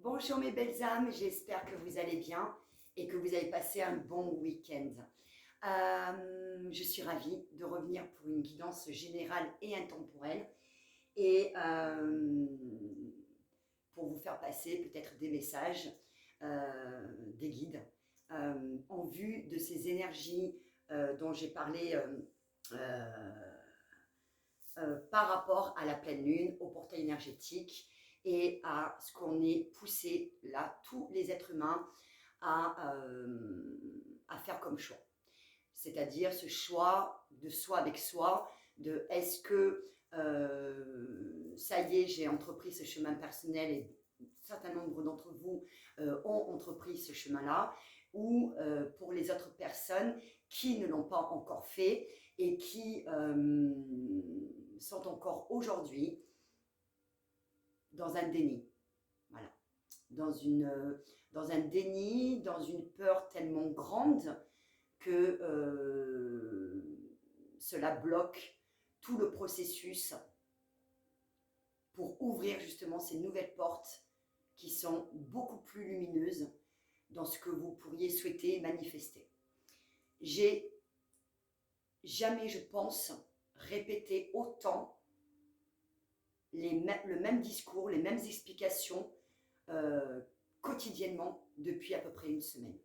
Bonjour mes belles âmes, j'espère que vous allez bien et que vous avez passé un bon week-end. Je suis ravie de revenir pour une guidance générale et intemporelle et pour vous faire passer peut-être des messages, des guides en vue de ces énergies dont j'ai parlé par rapport à la pleine lune, au portail énergétique et à ce qu'on est poussé là, tous les êtres humains, à faire comme choix. C'est-à-dire ce choix de soi avec soi, de est-ce que ça y est, j'ai entrepris ce chemin personnel et un certain nombre d'entre vous ont entrepris ce chemin-là, ou pour les autres personnes qui ne l'ont pas encore fait et qui sont encore aujourd'hui dans un déni. Voilà. Dans un déni, dans une peur tellement grande que cela bloque tout le processus pour ouvrir justement ces nouvelles portes qui sont beaucoup plus lumineuses dans ce que vous pourriez souhaiter manifester. J'ai jamais, je pense, répété autant le même discours, les mêmes explications quotidiennement depuis à peu près une semaine.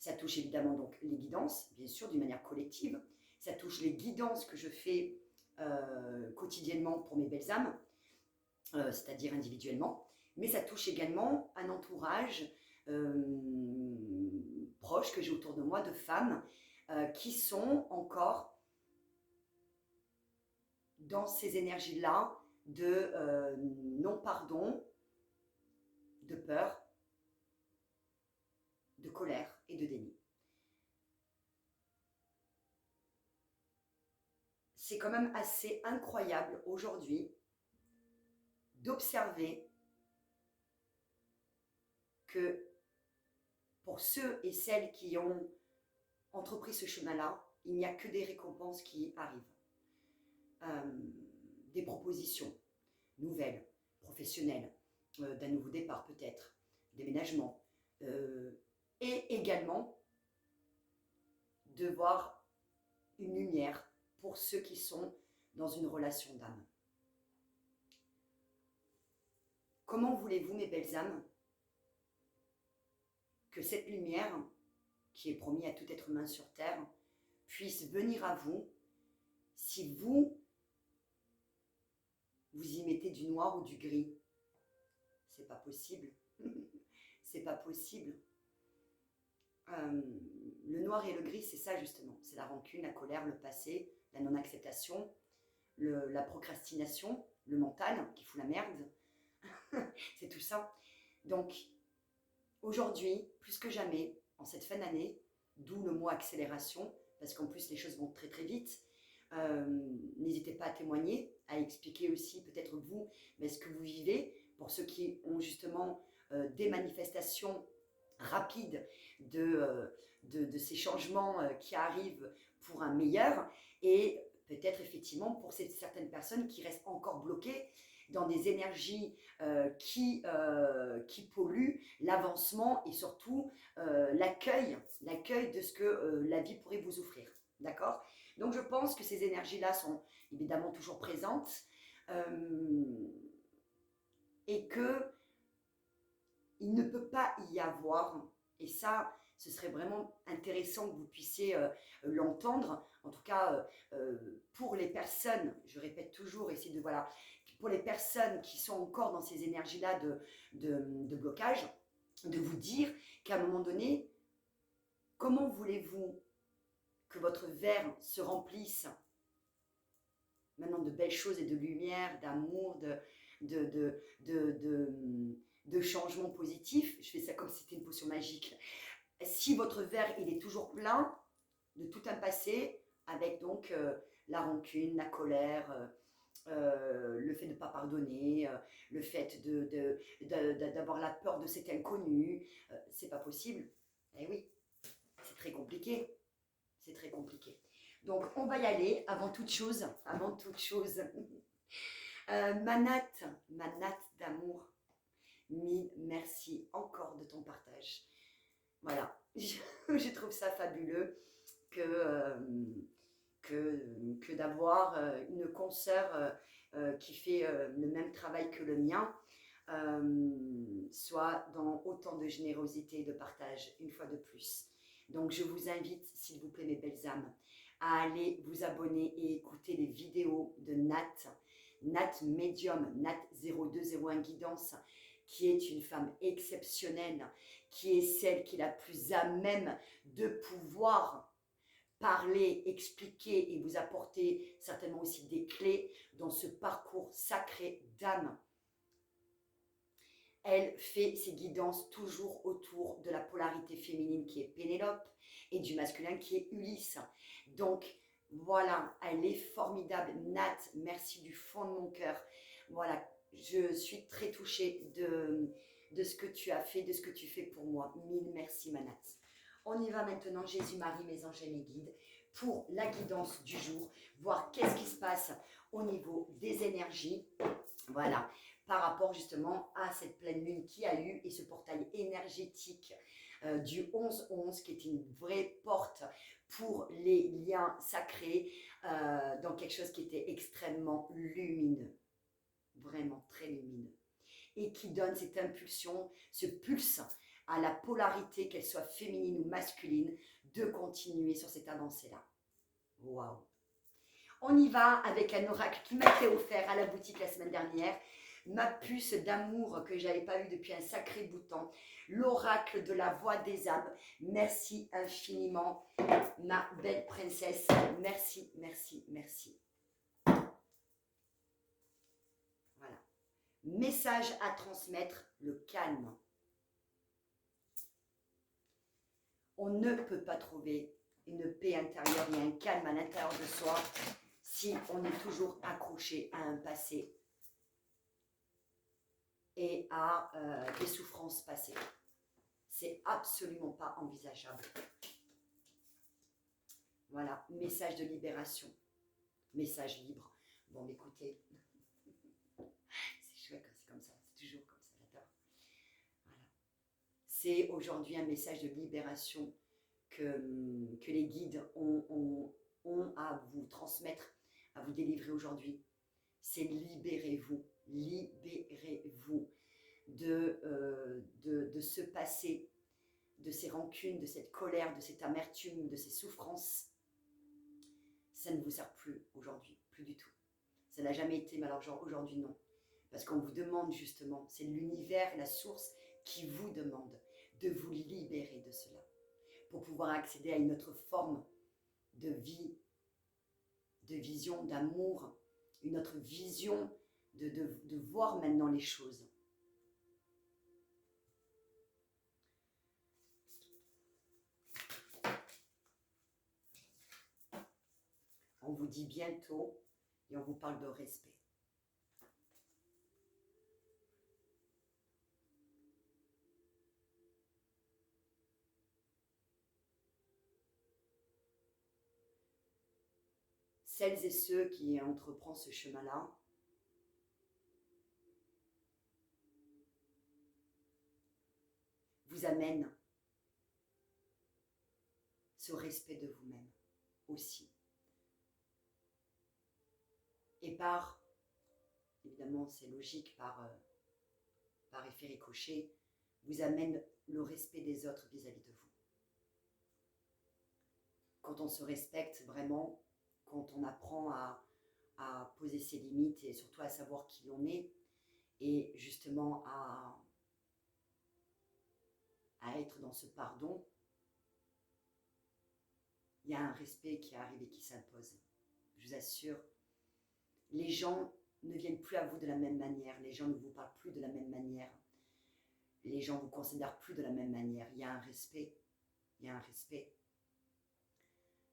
Ça touche évidemment donc les guidances, bien sûr, d'une manière collective. Ça touche les guidances que je fais quotidiennement pour mes belles âmes, c'est-à-dire individuellement. Mais ça touche également un entourage proche que j'ai autour de moi de femmes qui sont encore dans ces énergies-là de non-pardon, de peur, de colère et de déni. C'est quand même assez incroyable aujourd'hui d'observer que pour ceux et celles qui ont entrepris ce chemin-là, il n'y a que des récompenses qui arrivent. Des propositions nouvelles, professionnelles, d'un nouveau départ peut-être, déménagement, et également de voir une lumière pour ceux qui sont dans une relation d'âme. Comment voulez-vous, mes belles âmes, que cette lumière, qui est promise à tout être humain sur Terre, puisse venir à vous si vous y mettez du noir ou du gris? C'est pas possible. C'est pas possible. Le noir et le gris, c'est ça justement. C'est la rancune, la colère, le passé, la non-acceptation, la procrastination, le mental qui fout la merde. C'est tout ça. Donc, aujourd'hui, plus que jamais, en cette fin d'année, d'où le mot accélération, parce qu'en plus les choses vont très très vite, n'hésitez pas à témoigner, à expliquer aussi peut-être vous ce que vous vivez, pour ceux qui ont justement des manifestations rapides de ces changements qui arrivent pour un meilleur, et peut-être effectivement pour certaines personnes qui restent encore bloquées dans des énergies qui polluent l'avancement et surtout l'accueil de ce que la vie pourrait vous offrir. D'accord? Donc je pense que ces énergies-là sont évidemment toujours présentes et que il ne peut pas y avoir, et ça, ce serait vraiment intéressant que vous puissiez l'entendre, en tout cas pour les personnes, je répète toujours, pour les personnes qui sont encore dans ces énergies-là de blocage, de vous dire qu'à un moment donné, comment voulez-vous que votre verre se remplisse maintenant de belles choses et de lumière, d'amour, de changements positifs? Je fais ça comme si c'était une potion magique. Si votre verre il est toujours plein de tout un passé, avec donc la rancune, la colère, le fait de ne pas pardonner, le fait d'avoir la peur de cet inconnu, c'est pas possible. Eh oui, c'est très compliqué. C'est très compliqué. Donc, on va y aller avant toute chose. Ma natte d'amour, Mille merci encore de ton partage. Voilà, je trouve ça fabuleux que d'avoir une consoeur qui fait le même travail que le mien, soit dans autant de générosité et de partage, une fois de plus. Donc je vous invite, s'il vous plaît mes belles âmes, à aller vous abonner et écouter les vidéos de Nat Medium, Nat 0201 Guidance, qui est une femme exceptionnelle, qui est celle qui est la plus à même de pouvoir parler, expliquer et vous apporter certainement aussi des clés dans ce parcours sacré d'âme. Elle fait ses guidances toujours autour de la polarité féminine qui est Pénélope et du masculin qui est Ulysse. Donc voilà, elle est formidable. Nat, merci du fond de mon cœur. Voilà, je suis très touchée de ce que tu as fait, de ce que tu fais pour moi. Mille merci ma Nat. On y va maintenant, Jésus-Marie, mes anges et mes guides, pour la guidance du jour, voir qu'est-ce qui se passe au niveau des énergies. Voilà, par rapport justement à cette pleine lune qui a eu et ce portail énergétique du 11-11 qui est une vraie porte pour les liens sacrés dans quelque chose qui était extrêmement lumineux, vraiment très lumineux, et qui donne cette impulsion, ce pulse à la polarité, qu'elle soit féminine ou masculine, de continuer sur cette avancée-là. Waouh! On y va avec un oracle qui m'a été offert à la boutique la semaine dernière, ma puce d'amour que je n'avais pas eu depuis un sacré bout de temps, l'oracle de la voix des âmes. Merci infiniment, ma belle princesse. Merci, merci, merci. Voilà. Message à transmettre, le calme. On ne peut pas trouver une paix intérieure ni un calme à l'intérieur de soi si on est toujours accroché à un passé et à des souffrances passées. C'est absolument pas envisageable. Voilà, message de libération, message libre. Bon, écoutez, c'est chouette quand c'est comme ça, c'est toujours comme ça, j'adore. Voilà. C'est aujourd'hui un message de libération que les guides ont à vous transmettre, à vous délivrer aujourd'hui. C'est libérez-vous, libérez-vous de ce passé, de ces rancunes, de cette colère, de cette amertume, de ces souffrances. Ça ne vous sert plus aujourd'hui, plus du tout. Ça n'a jamais été, mais alors genre aujourd'hui non. Parce qu'on vous demande justement, c'est l'univers, la source qui vous demande de vous libérer de cela pour pouvoir accéder à une autre forme de vie, de vision, d'amour, une autre vision de voir maintenant les choses. On vous dit bientôt et on vous parle de respect. Celles et ceux qui entreprennent ce chemin-là, vous amènent ce respect de vous-même aussi. Et évidemment c'est logique, par effet ricochet, vous amène le respect des autres vis-à-vis de vous. Quand on se respecte vraiment, quand on apprend à poser ses limites et surtout à savoir qui on est et justement à être dans ce pardon, il y a un respect qui arrive et qui s'impose. Je vous assure, les gens ne viennent plus à vous de la même manière, les gens ne vous parlent plus de la même manière, les gens ne vous considèrent plus de la même manière. Il y a un respect, il y a un respect.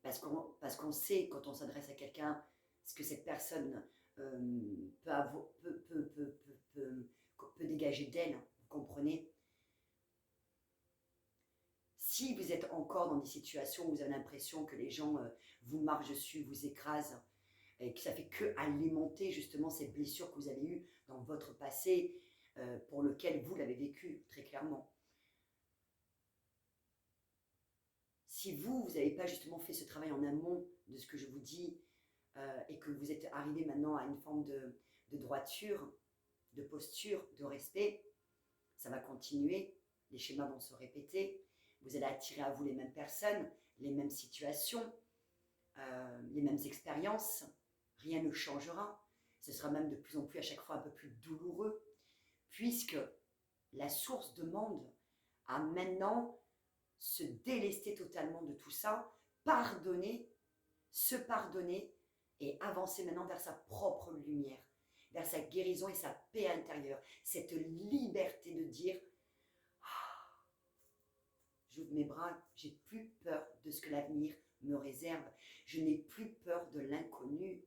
Parce qu'on sait, quand on s'adresse à quelqu'un, ce que cette personne peut dégager d'elle, vous comprenez? Si vous êtes encore dans des situations où vous avez l'impression que les gens vous marchent dessus, vous écrasent, et que ça fait que alimenter justement ces blessures que vous avez eues dans votre passé, pour lequel vous l'avez vécu très clairement. Si vous n'avez pas justement fait ce travail en amont de ce que je vous dis et que vous êtes arrivé maintenant à une forme de droiture, de posture, de respect, ça va continuer, les schémas vont se répéter, vous allez attirer à vous les mêmes personnes, les mêmes situations, les mêmes expériences, rien ne changera, ce sera même de plus en plus à chaque fois un peu plus douloureux, puisque la source demande à maintenant se délester totalement de tout ça, pardonner, se pardonner et avancer maintenant vers sa propre lumière, vers sa guérison et sa paix intérieure, cette liberté de dire ah, j'ouvre mes bras, j'ai plus peur de ce que l'avenir me réserve, je n'ai plus peur de l'inconnu.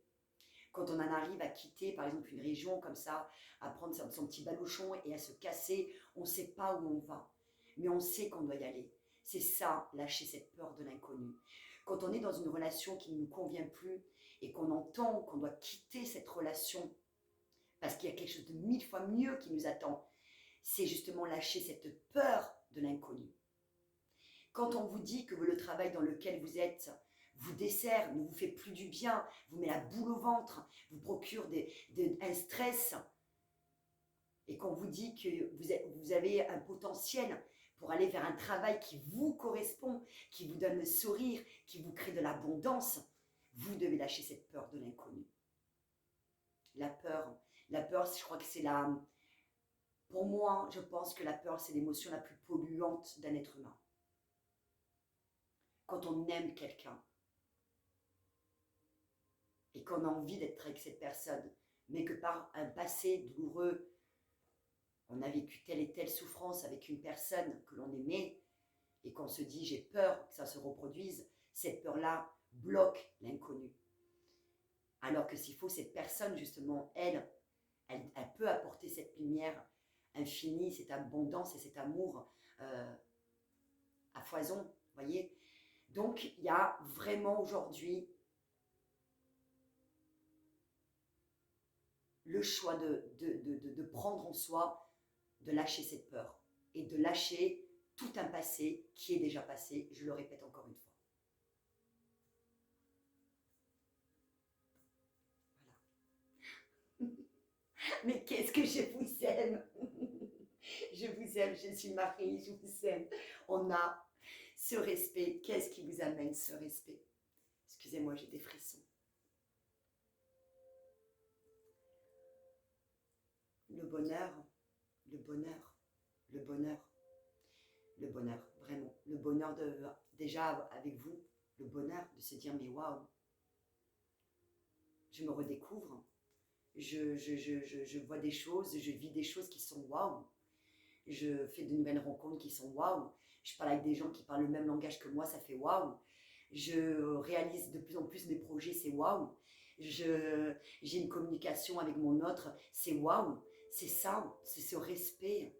Quand on en arrive à quitter par exemple une région comme ça, à prendre son petit balouchon et à se casser, on ne sait pas où on va, mais on sait qu'on doit y aller. C'est ça, lâcher cette peur de l'inconnu. Quand on est dans une relation qui ne nous convient plus et qu'on entend qu'on doit quitter cette relation parce qu'il y a quelque chose de 1000 fois mieux qui nous attend, c'est justement lâcher cette peur de l'inconnu. Quand on vous dit que le travail dans lequel vous êtes vous dessert, ne vous fait plus du bien, vous met la boule au ventre, vous procure un stress, et qu'on vous dit que vous avez un potentiel pour aller vers un travail qui vous correspond, qui vous donne le sourire, qui vous crée de l'abondance, vous devez lâcher cette peur de l'inconnu. La peur, je crois que c'est pour moi, je pense que la peur, c'est l'émotion la plus polluante d'un être humain. Quand on aime quelqu'un et qu'on a envie d'être avec cette personne, mais que par un passé douloureux, on a vécu telle et telle souffrance avec une personne que l'on aimait et qu'on se dit j'ai peur que ça se reproduise, cette peur-là bloque l'inconnu. Alors que s'il faut, cette personne justement, elle peut apporter cette lumière infinie, cette abondance et cet amour à foison, voyez. Donc il y a vraiment aujourd'hui le choix de prendre en soi, de lâcher cette peur et de lâcher tout un passé qui est déjà passé, je le répète encore une fois. Voilà. Mais qu'est-ce que je vous aime. Je vous aime, je suis Marie, je vous aime. On a ce respect. Qu'est-ce qui vous amène ce respect? Excusez-moi, j'ai des frissons. Le bonheur, le bonheur, le bonheur, le bonheur, vraiment. Le bonheur déjà avec vous, le bonheur de se dire mais waouh, je me redécouvre, je vois des choses, je vis des choses qui sont waouh, je fais de nouvelles rencontres qui sont waouh, je parle avec des gens qui parlent le même langage que moi, ça fait waouh, je réalise de plus en plus mes projets, c'est waouh, j'ai une communication avec mon autre, c'est waouh, c'est ça, c'est ce respect.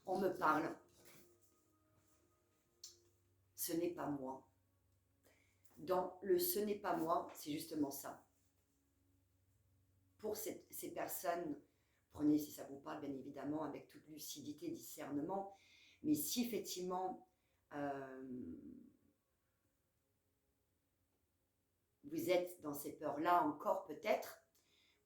On me parle, ce n'est pas moi. Dans le ce n'est pas moi, c'est justement ça. Pour ces personnes, prenez si ça vous parle bien évidemment avec toute lucidité, discernement, mais si effectivement vous êtes dans ces peurs-là encore peut-être,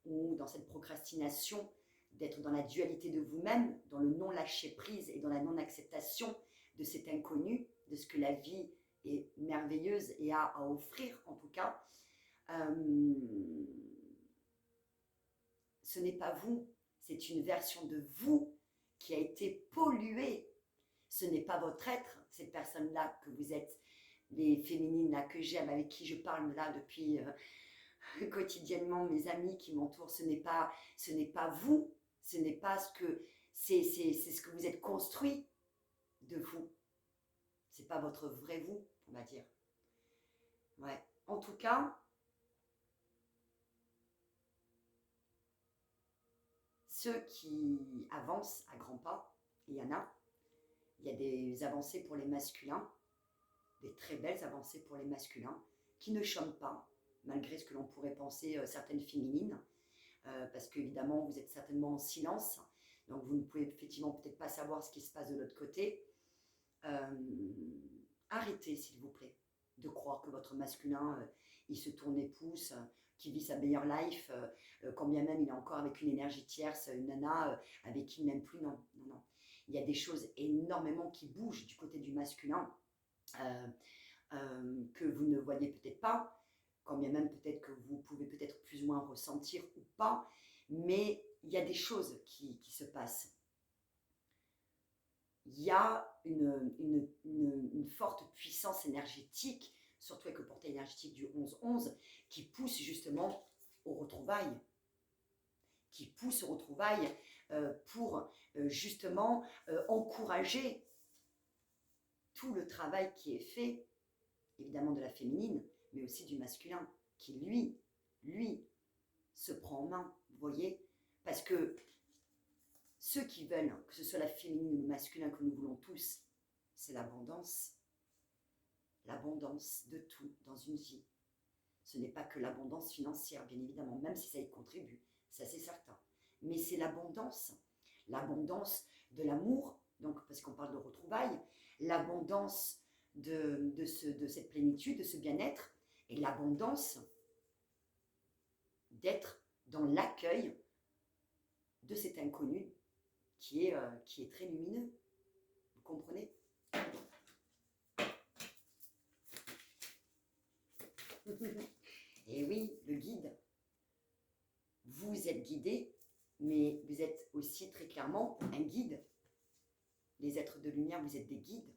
ou dans cette procrastination, d'être dans la dualité de vous-même, dans le non-lâcher-prise et dans la non-acceptation de cet inconnu, de ce que la vie est merveilleuse et a à offrir en tout cas, ce n'est pas vous, c'est une version de vous qui a été polluée. Ce n'est pas votre être, cette personne-là que vous êtes, les féminines là que j'aime, avec qui je parle là depuis quotidiennement, mes amis qui m'entourent, ce n'est pas vous, ce n'est pas ce que c'est ce que vous êtes construit de vous. C'est pas votre vrai vous, on va dire. Ouais. En tout cas, ceux qui avancent à grands pas, il y en a. Il y a des avancées pour les masculins, des très belles avancées pour les masculins, qui ne chôment pas, malgré ce que l'on pourrait penser certaines féminines, parce qu'évidemment, vous êtes certainement en silence, donc vous ne pouvez effectivement peut-être pas savoir ce qui se passe de l'autre côté. Arrêtez, s'il vous plaît, de croire que votre masculin, il se tourne et pousse, qui vit sa meilleure life, quand bien même il est encore avec une énergie tierce, une nana avec qui il n'aime plus. Non, non, non. Il y a des choses énormément qui bougent du côté du masculin que vous ne voyez peut-être pas, quand bien même peut-être que vous pouvez peut-être plus ou moins ressentir ou pas, mais il y a des choses qui se passent. Il y a une forte puissance énergétique, surtout avec le portail énergétique du 11-11, qui pousse justement aux retrouvailles, pour justement encourager tout le travail qui est fait, évidemment de la féminine, mais aussi du masculin, qui lui, se prend en main, vous voyez, parce que ceux qui veulent, que ce soit la féminine ou le masculin que nous voulons tous, c'est l'abondance de tout dans une vie. Ce n'est pas que l'abondance financière, bien évidemment, même si ça y contribue, ça c'est certain. Mais c'est l'abondance de l'amour, donc parce qu'on parle de retrouvailles, l'abondance de cette plénitude, de ce bien-être, et l'abondance d'être dans l'accueil de cet inconnu qui est très lumineux. Vous comprenez? Et oui, le guide. Vous êtes guidé, mais vous êtes aussi très clairement un guide. Les êtres de lumière, vous êtes des guides.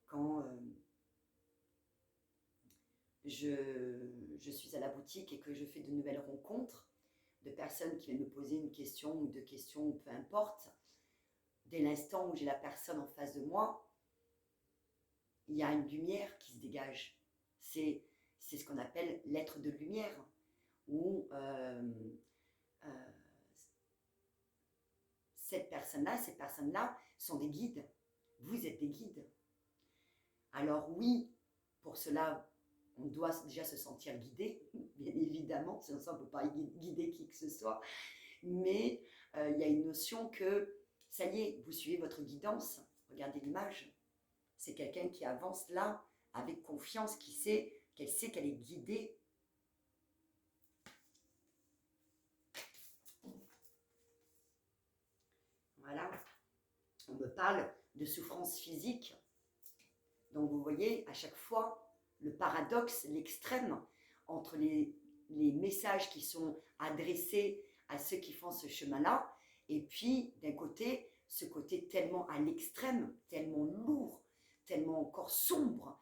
Quand je suis à la boutique et que je fais de nouvelles rencontres de personnes qui viennent me poser une question ou deux questions, ou peu importe, dès l'instant où j'ai la personne en face de moi, il y a une lumière qui se dégage. C'est ce qu'on appelle l'être de lumière, où ces personnes-là sont des guides. Vous êtes des guides. Alors oui, pour cela, on doit déjà se sentir guidé, bien évidemment, sinon ça on ne peut pas guider qui que ce soit, mais il y a une notion que, ça y est, vous suivez votre guidance, regardez l'image, c'est quelqu'un qui avance là, avec confiance, qu'elle sait qu'elle est guidée. Voilà, on me parle de souffrance physique, donc vous voyez, à chaque fois, le paradoxe, l'extrême entre les messages qui sont adressés à ceux qui font ce chemin-là, et puis d'un côté, ce côté tellement à l'extrême, tellement lourd, tellement encore sombre,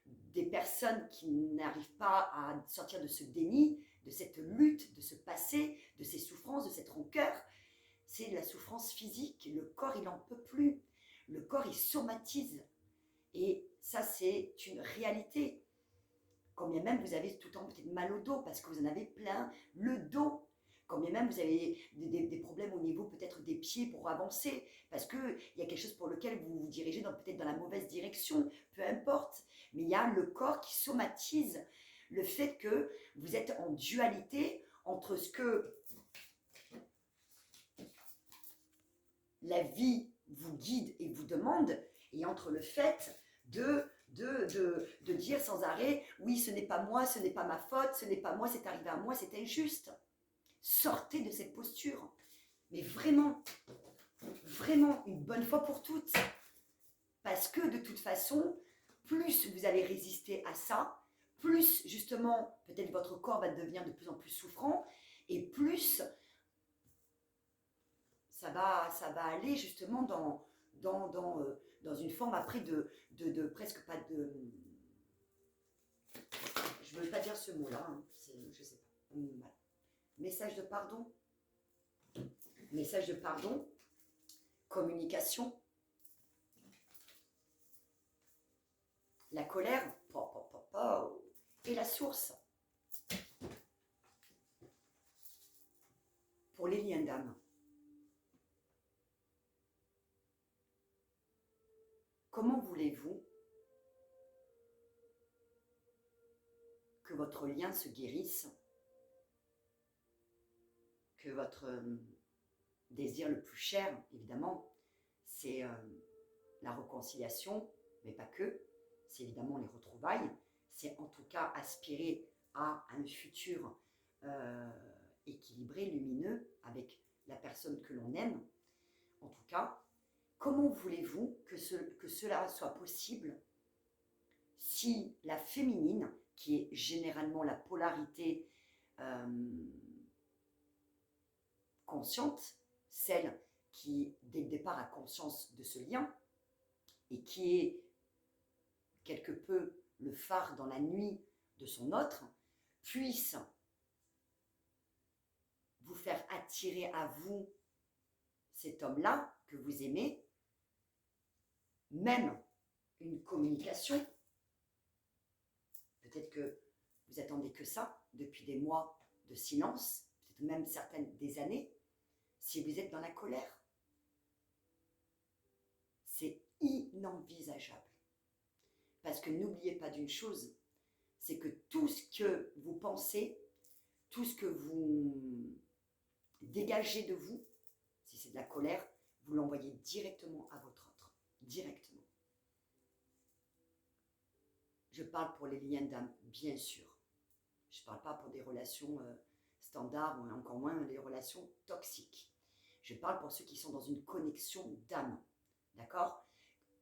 des personnes qui n'arrivent pas à sortir de ce déni, de cette lutte, de ce passé, de ces souffrances, de cette rancœur. C'est la souffrance physique, le corps il n'en peut plus, le corps il somatise. Et ça, c'est une réalité. Quand bien même vous avez tout le temps peut-être mal au dos parce que vous en avez plein le dos. Quand bien même vous avez des problèmes au niveau peut-être des pieds pour avancer parce qu'il y a quelque chose pour lequel vous vous dirigez peut-être dans la mauvaise direction, peu importe. Mais il y a le corps qui somatise le fait que vous êtes en dualité entre ce que la vie vous guide et vous demande et entre le fait de dire sans arrêt, oui, ce n'est pas moi, ce n'est pas ma faute, ce n'est pas moi, c'est arrivé à moi, c'est injuste. Sortez de cette posture. Mais vraiment, vraiment, une bonne fois pour toutes. Parce que de toute façon, plus vous allez résister à ça, plus justement, peut-être votre corps va devenir de plus en plus souffrant, et plus ça va aller justement dans une forme après de presque pas de... Je ne veux pas dire ce mot-là, hein, je sais pas. Voilà. Message de pardon. Message de pardon. Communication. La colère. Et la source. Pour les liens d'âme, comment voulez-vous que votre lien se guérisse, que votre désir le plus cher, évidemment, c'est la réconciliation, mais pas que, c'est évidemment les retrouvailles, c'est en tout cas aspirer à un futur équilibré, lumineux, avec la personne que l'on aime. En tout cas, comment voulez-vous que cela soit possible si la féminine, qui est généralement la polarité consciente, celle qui, dès le départ, a conscience de ce lien et qui est quelque peu le phare dans la nuit de son autre, puisse vous faire attirer à vous cet homme-là que vous aimez, même une communication. Peut-être que vous attendez que ça depuis des mois de silence, peut-être même certaines des années, si vous êtes dans la colère. C'est inenvisageable. Parce que n'oubliez pas d'une chose, c'est que tout ce que vous pensez, tout ce que vous dégagez de vous, si c'est de la colère, vous l'envoyez directement à votre autre. Directement. Je parle pour les liens d'âme, bien sûr. Je ne parle pas pour des relations standards, ou encore moins des relations toxiques. Je parle pour ceux qui sont dans une connexion d'âme. D'accord?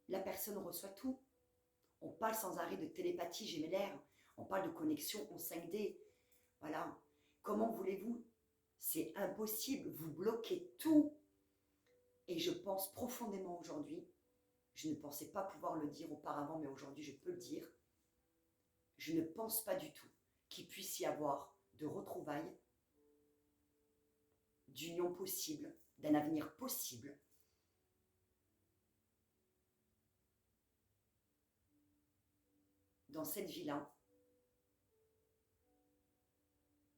La personne reçoit tout. On parle sans arrêt de télépathie gémellaire. On parle de connexion en 5D. Voilà. Comment voulez-vous? C'est impossible. Vous bloquez tout. Et je pense profondément aujourd'hui, je ne pensais pas pouvoir le dire auparavant, mais aujourd'hui je peux le dire, je ne pense pas du tout qu'il puisse y avoir de retrouvailles, d'union possible, d'un avenir possible, dans cette vie-là,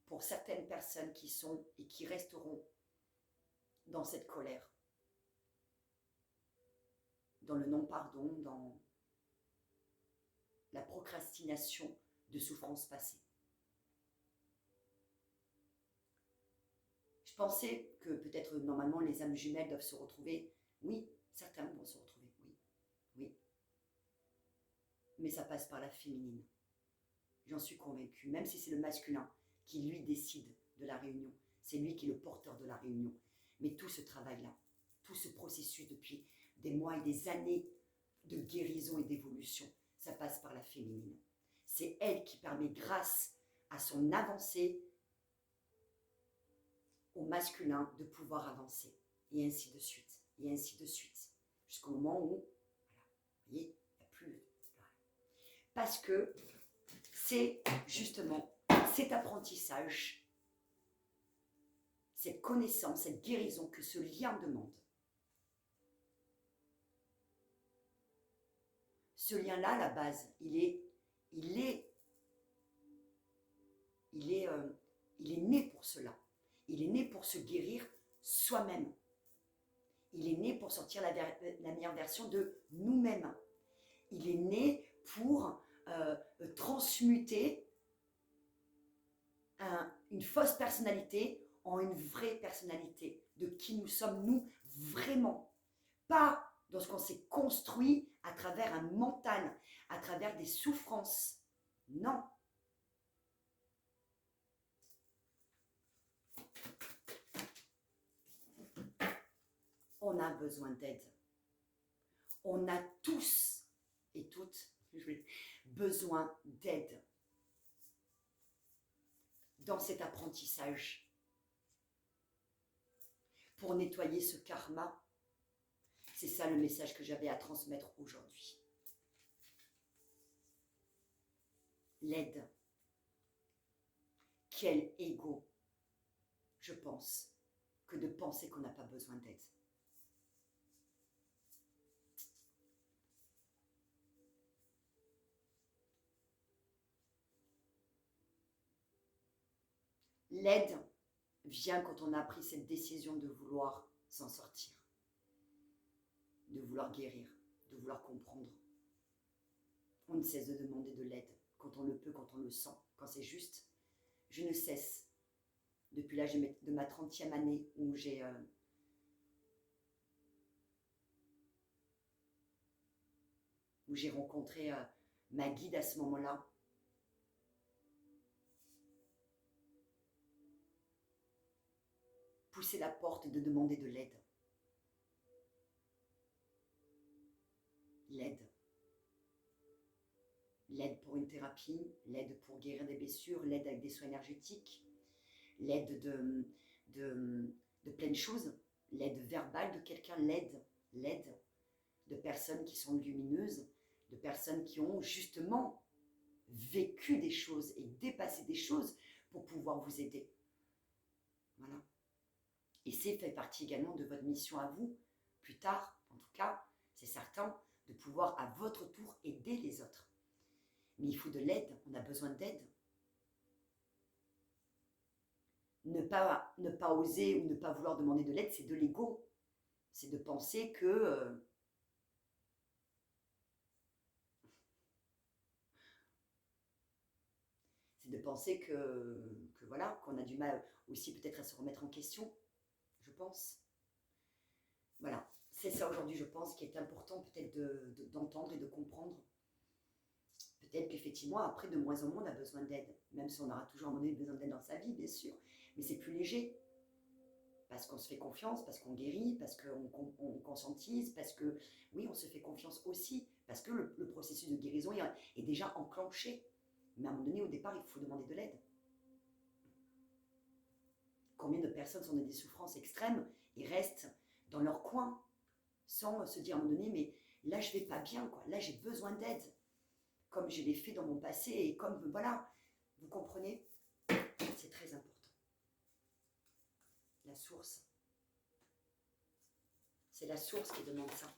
pour certaines personnes qui sont et qui resteront dans cette colère, dans le non-pardon, dans la procrastination de souffrances passées. Je pensais que peut-être normalement les âmes jumelles doivent se retrouver. Oui, certains vont se retrouver, oui, oui. Mais ça passe par la féminine. J'en suis convaincue, même si c'est le masculin qui lui décide de la réunion. C'est lui qui est le porteur de la réunion. Mais tout ce travail-là, tout ce processus depuis des mois et des années de guérison et d'évolution, ça passe par la féminine. C'est elle qui permet, grâce à son avancée, au masculin de pouvoir avancer. Et ainsi de suite. Et ainsi de suite. Jusqu'au moment où, voilà, vous voyez, il n'y a plus. Voilà. Parce que c'est justement cet apprentissage, cette connaissance, cette guérison que ce lien demande. Ce lien-là, à la base, il est né pour cela. Il est né pour se guérir soi-même. Il est né pour sortir la meilleure version de nous-mêmes. Il est né pour transmuter une fausse personnalité en une vraie personnalité de qui nous sommes, nous, vraiment. Pas dans ce qu'on s'est construit à travers un mental, à travers des souffrances. Non. On a besoin d'aide. On a tous et toutes besoin d'aide dans cet apprentissage pour nettoyer ce karma. C'est ça le message que j'avais à transmettre aujourd'hui. L'aide. Quel ego, je pense, que de penser qu'on n'a pas besoin d'aide. L'aide vient quand on a pris cette décision de vouloir s'en sortir, de vouloir guérir, de vouloir comprendre. On ne cesse de demander de l'aide, quand on le peut, quand on le sent, quand c'est juste. Je ne cesse, depuis l'âge de ma 30e année, où j'ai rencontré ma guide à ce moment-là. Pousser la porte de demander de l'aide. L'aide. L'aide pour une thérapie, l'aide pour guérir des blessures, l'aide avec des soins énergétiques, l'aide de plein de choses, l'aide verbale de quelqu'un, l'aide de personnes qui sont lumineuses, de personnes qui ont justement vécu des choses et dépassé des choses pour pouvoir vous aider. Voilà. Et c'est fait partie également de votre mission à vous, plus tard, en tout cas, c'est certain, de pouvoir à votre tour aider les autres. Mais il faut de l'aide, on a besoin d'aide. Ne pas oser ou ne pas vouloir demander de l'aide, c'est de l'ego. C'est de penser que... c'est de penser que voilà, qu'on a du mal aussi peut-être à se remettre en question, je pense. Voilà, c'est ça aujourd'hui, je pense, qui est important peut-être d'entendre et de comprendre. Peut-être qu'effectivement, après, de moins en moins, on a besoin d'aide. Même si on aura toujours à un moment donné besoin d'aide dans sa vie, bien sûr. Mais c'est plus léger. Parce qu'on se fait confiance, parce qu'on guérit, parce qu'on conscientise, parce que, oui, on se fait confiance aussi. Parce que le processus de guérison est déjà enclenché. Mais à un moment donné, au départ, il faut demander de l'aide. Combien de personnes sont dans des souffrances extrêmes et restent dans leur coin sans se dire à un moment donné, mais là, je vais pas bien, quoi. Là, j'ai besoin d'aide. Comme je l'ai fait dans mon passé et comme, voilà, vous comprenez, c'est très important. La source, c'est la source qui demande ça.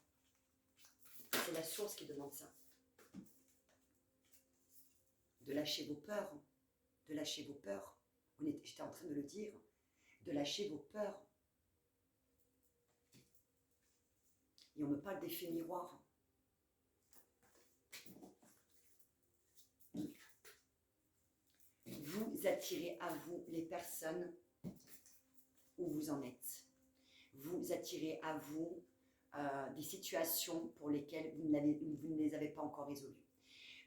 C'est la source qui demande ça. De lâcher vos peurs, de lâcher vos peurs. J'étais en train de le dire, de lâcher vos peurs. Et on me parle d'effet miroir. Vous attirez à vous les personnes où vous en êtes. Vous attirez à vous des situations pour lesquelles vous ne les avez pas encore résolues.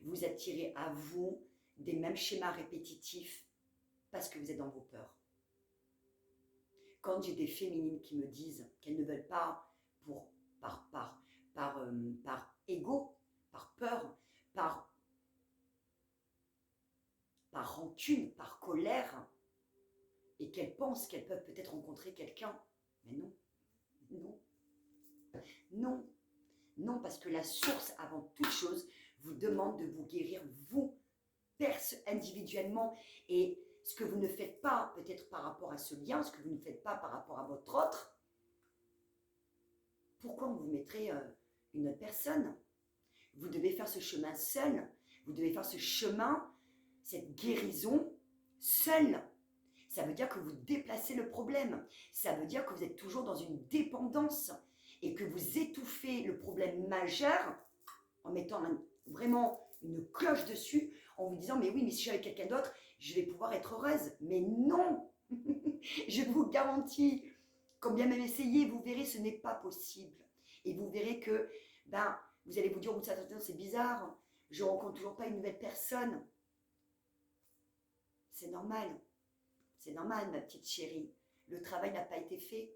Vous attirez à vous des mêmes schémas répétitifs parce que vous êtes dans vos peurs. Quand j'ai des féminines qui me disent qu'elles ne veulent pas par ego, par peur, par rancune, par colère, et qu'elles pensent qu'elles peuvent peut-être rencontrer quelqu'un. Mais non, non, non, non, parce que la source, avant toute chose, vous demande de vous guérir, vous, individuellement, et ce que vous ne faites pas, peut-être par rapport à ce lien, ce que vous ne faites pas par rapport à votre autre, pourquoi on vous mettrait une autre personne? Vous devez faire ce chemin seul, vous devez faire ce chemin, cette guérison seul. Ça veut dire que vous déplacez le problème. Ça veut dire que vous êtes toujours dans une dépendance et que vous étouffez le problème majeur en mettant vraiment une cloche dessus, en vous disant, mais oui, mais si j'avais quelqu'un d'autre, je vais pouvoir être heureuse. Mais non. Je vous garantis, quand bien même essayez, vous verrez, ce n'est pas possible. Et vous verrez que, vous allez vous dire, c'est bizarre, je ne rencontre toujours pas une nouvelle personne. C'est normal. C'est normal, ma petite chérie. Le travail n'a pas été fait.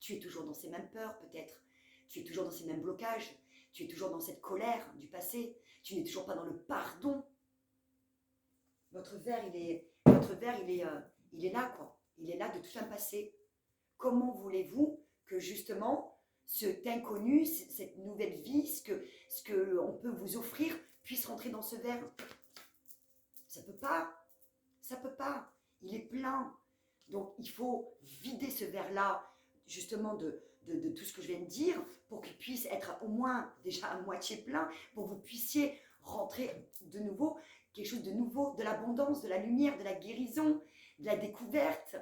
Tu es toujours dans ces mêmes peurs, peut-être. Tu es toujours dans ces mêmes blocages. Tu es toujours dans cette colère du passé. Tu n'es toujours pas dans le pardon. Votre verre, il est là, quoi. Il est là de tout un passé. Comment voulez-vous que, justement, cet inconnu, cette nouvelle vie, ce que on peut vous offrir, puisse rentrer dans ce verre? Ça peut pas. Ça peut pas. Il est plein. Donc, il faut vider ce verre-là, justement, de tout ce que je viens de dire, pour qu'il puisse être au moins déjà à moitié plein, pour que vous puissiez rentrer de nouveau, quelque chose de nouveau, de l'abondance, de la lumière, de la guérison, de la découverte,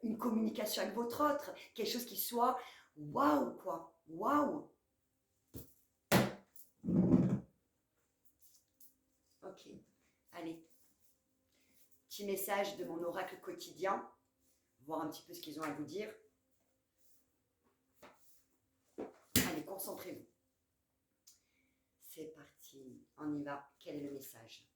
une communication avec votre autre, quelque chose qui soit waouh, quoi, waouh. Ok, allez. Petit message de mon oracle quotidien, voir un petit peu ce qu'ils ont à vous dire. Allez, concentrez-vous. C'est parti, on y va. Quel est le message?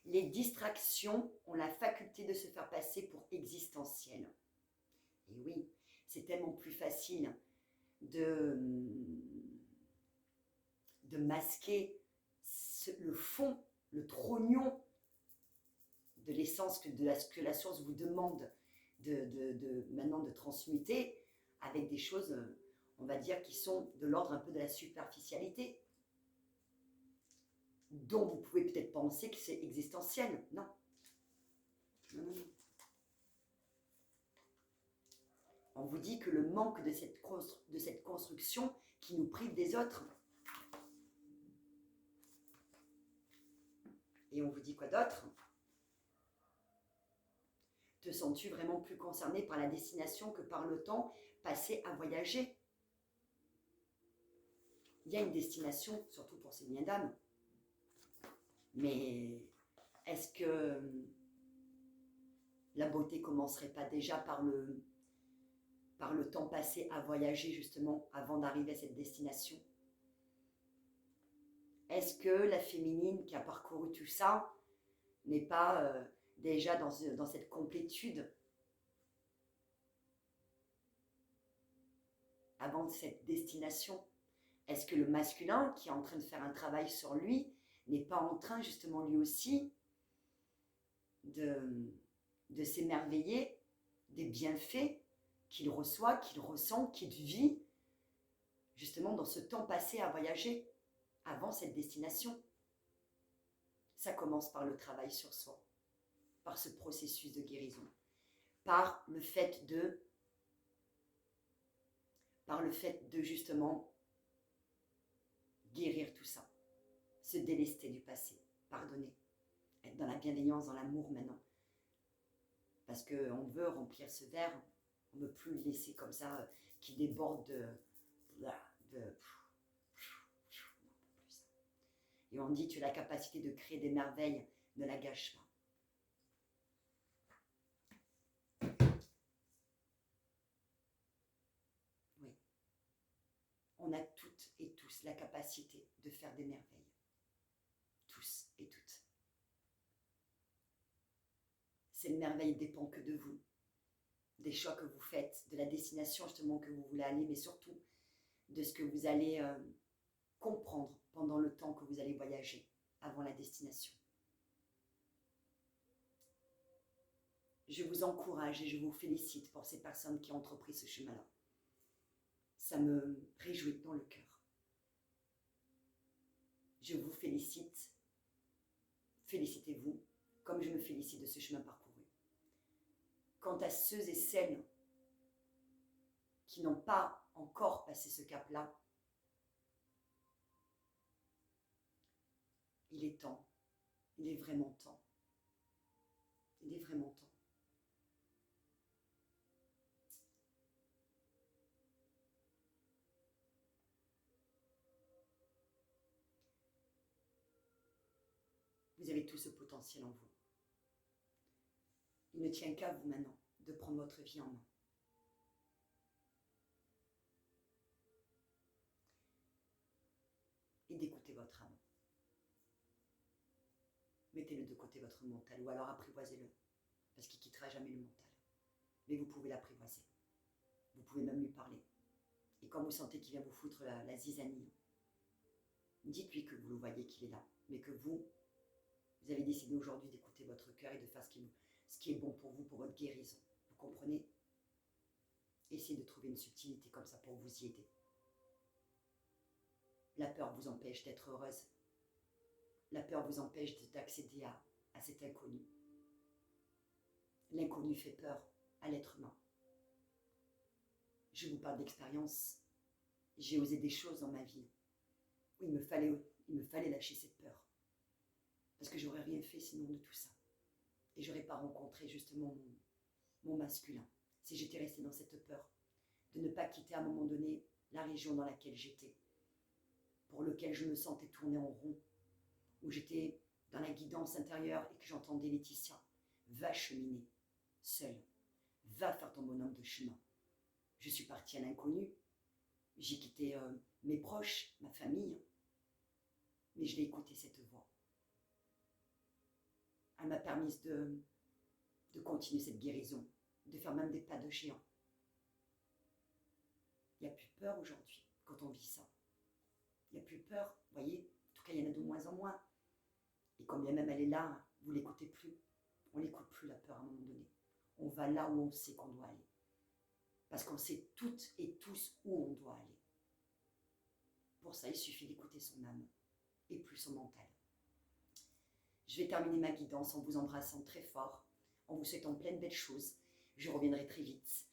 Les distractions ont la faculté de se faire passer pour existentielles. Et oui, c'est tellement plus facile de masquer le fond, le trognon de l'essence que la source vous demande maintenant de transmuter avec des choses, on va dire, qui sont de l'ordre un peu de la superficialité, dont vous pouvez peut-être penser que c'est existentiel. Non. Non, non, non. On vous dit que le manque de cette construction qui nous prive des autres. Et on vous dit quoi d'autre? Te sens-tu vraiment plus concerné par la destination que par le temps passé à voyager? Il y a une destination, surtout pour ces liens d'âme. Mais est-ce que la beauté commencerait pas déjà par le temps passé à voyager justement avant d'arriver à cette destination? Est-ce que la féminine qui a parcouru tout ça n'est pas déjà dans cette complétude avant cette destination? Est-ce que le masculin qui est en train de faire un travail sur lui n'est pas en train justement lui aussi de s'émerveiller des bienfaits qu'il reçoit, qu'il ressent, qu'il vit justement dans ce temps passé à voyager avant cette destination? Ça commence par le travail sur soi, par ce processus de guérison, par le fait de justement guérir tout ça, se délester du passé, pardonner, être dans la bienveillance, dans l'amour maintenant. Parce qu'on veut remplir ce verre, on ne veut plus le laisser comme ça, qui déborde Et on dit, tu as la capacité de créer des merveilles, ne la gâche pas. Oui. On a toutes et tous la capacité de faire des merveilles. Tous et toutes. Cette merveille dépend que de vous, des choix que vous faites, de la destination justement que vous voulez aller, mais surtout de ce que vous allez comprendre pendant le temps que vous allez voyager avant la destination. Je vous encourage et je vous félicite pour ces personnes qui ont entrepris ce chemin-là. Ça me réjouit dans le cœur. Je vous félicite. Félicitez-vous comme je me félicite de ce chemin parcouru. Quant à ceux et celles qui n'ont pas encore passé ce cap-là, il est temps. Il est vraiment temps. Il est vraiment temps. Vous avez tout ce potentiel en vous. Il ne tient qu'à vous maintenant de prendre votre vie en main. Et d'écouter votre âme. Mettez-le de côté votre mental ou alors apprivoisez-le. Parce qu'il ne quittera jamais le mental. Mais vous pouvez l'apprivoiser. Vous pouvez même lui parler. Et quand vous sentez qu'il vient vous foutre la zizanie, dites-lui que vous le voyez qu'il est là. Mais que vous avez décidé aujourd'hui d'écouter votre cœur et de faire ce qui est bon pour vous, pour votre guérison. Vous comprenez? Essayez de trouver une subtilité comme ça pour vous y aider. La peur vous empêche d'être heureuse. La peur vous empêche d'accéder à cet inconnu. L'inconnu fait peur à l'être humain. Je vous parle d'expérience. J'ai osé des choses dans ma vie où il me fallait lâcher cette peur. Parce que j'aurais rien fait sinon de tout ça. Et j'aurais pas rencontré justement mon masculin si j'étais restée dans cette peur de ne pas quitter à un moment donné la région dans laquelle j'étais, pour lequel je me sentais tourner en rond, où j'étais dans la guidance intérieure et que j'entendais Laetitia, va cheminer, seule, va faire ton bonhomme de chemin. Je suis partie à l'inconnu, j'ai quitté mes proches, ma famille, mais je l'ai écouté cette voix. Elle m'a permis de continuer cette guérison, de faire même des pas de géant. Il n'y a plus peur aujourd'hui quand on vit ça. Il n'y a plus peur, vous voyez, en tout cas il y en a de moins en moins. Et quand bien même elle est là, vous ne l'écoutez plus. On n'écoute plus la peur à un moment donné. On va là où on sait qu'on doit aller. Parce qu'on sait toutes et tous où on doit aller. Pour ça, il suffit d'écouter son âme et plus son mental. Je vais terminer ma guidance en vous embrassant très fort, en vous souhaitant plein de belles choses. Je reviendrai très vite.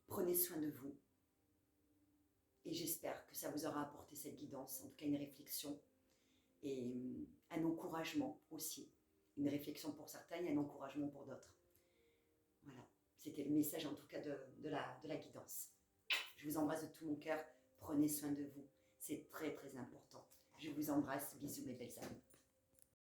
Prenez soin de vous. Et j'espère que ça vous aura apporté cette guidance, en tout cas une réflexion et un encouragement aussi. Une réflexion pour certains et un encouragement pour d'autres. Voilà, c'était le message en tout cas de la guidance. Je vous embrasse de tout mon cœur. Prenez soin de vous. C'est très très important. Je vous embrasse. Bisous mes belles âmes.